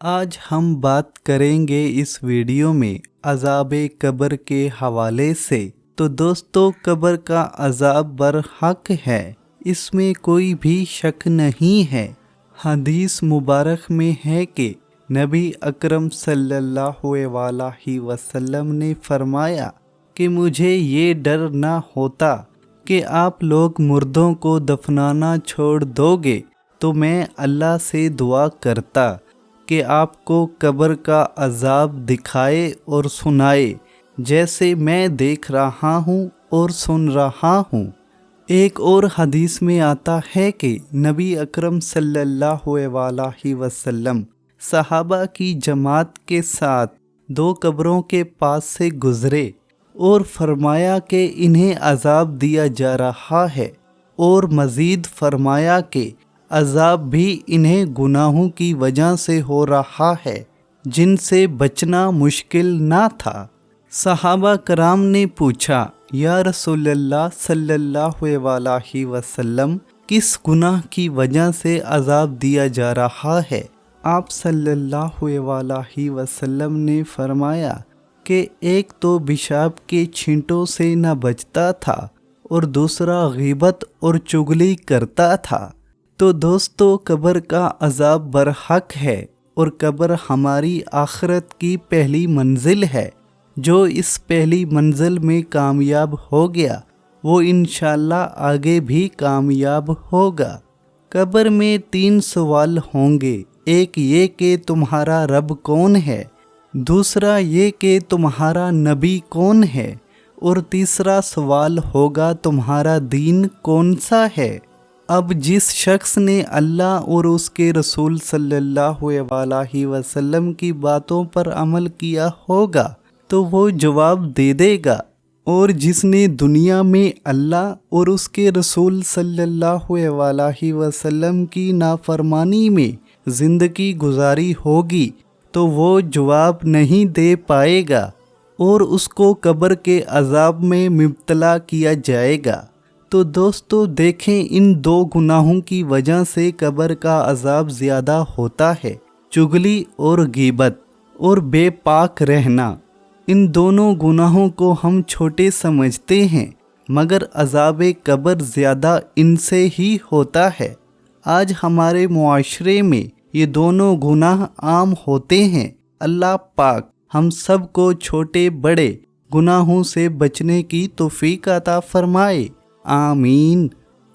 آج ہم بات کریں گے اس ویڈیو میں عذاب قبر کے حوالے سے۔ تو دوستو، قبر کا عذاب برحق ہے، اس میں کوئی بھی شک نہیں ہے۔ حدیث مبارک میں ہے کہ نبی اکرم صلی اللہ علیہ وسلم نے فرمایا کہ مجھے یہ ڈر نہ ہوتا کہ آپ لوگ مردوں کو دفنانا چھوڑ دو گے تو میں اللہ سے دعا کرتا کہ آپ کو قبر کا عذاب دکھائے اور سنائے، جیسے میں دیکھ رہا ہوں اور سن رہا ہوں۔ ایک اور حدیث میں آتا ہے کہ نبی اکرم صلی اللہ علیہ وسلم صحابہ کی جماعت کے ساتھ 2 قبروں کے پاس سے گزرے اور فرمایا کہ انہیں عذاب دیا جا رہا ہے، اور مزید فرمایا کہ عذاب بھی انہیں گناہوں کی وجہ سے ہو رہا ہے جن سے بچنا مشکل نہ تھا۔ صحابہ کرام نے پوچھا، یا رسول اللہ صلی اللہ علیہ وسلم، کس گناہ کی وجہ سے عذاب دیا جا رہا ہے؟ آپ صلی اللہ علیہ وسلم نے فرمایا کہ ایک تو پیشاب کے چھینٹوں سے نہ بچتا تھا اور دوسرا غیبت اور چغلی کرتا تھا۔ تو دوستو، قبر کا عذاب برحق ہے، اور قبر ہماری آخرت کی پہلی منزل ہے۔ جو اس پہلی منزل میں کامیاب ہو گیا وہ انشاءاللہ آگے بھی کامیاب ہوگا۔ قبر میں 3 سوال ہوں گے، ایک یہ کہ تمہارا رب کون ہے، دوسرا یہ کہ تمہارا نبی کون ہے، اور تیسرا سوال ہوگا تمہارا دین کون سا ہے۔ اب جس شخص نے اللہ اور اس کے رسول صلی اللہ علیہ وسلم کی باتوں پر عمل کیا ہوگا تو وہ جواب دے دے گا، اور جس نے دنیا میں اللہ اور اس کے رسول صلی اللہ علیہ وسلم کی نافرمانی میں زندگی گزاری ہوگی تو وہ جواب نہیں دے پائے گا، اور اس کو قبر کے عذاب میں مبتلا کیا جائے گا۔ تو دوستو دیکھیں، ان 2 گناہوں کی وجہ سے قبر کا عذاب زیادہ ہوتا ہے، چغلی اور غیبت اور بے پاک رہنا۔ ان دونوں گناہوں کو ہم چھوٹے سمجھتے ہیں، مگر عذاب قبر زیادہ ان سے ہی ہوتا ہے۔ آج ہمارے معاشرے میں یہ دونوں گناہ عام ہوتے ہیں۔ اللہ پاک ہم سب کو چھوٹے بڑے گناہوں سے بچنے کی توفیق عطا فرمائے، آمین۔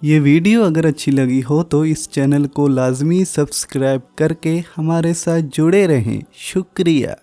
یہ ویڈیو اگر اچھی لگی ہو تو اس چینل کو لازمی سبسکرائب کر کے ہمارے ساتھ جڑے رہیں۔ شکریہ۔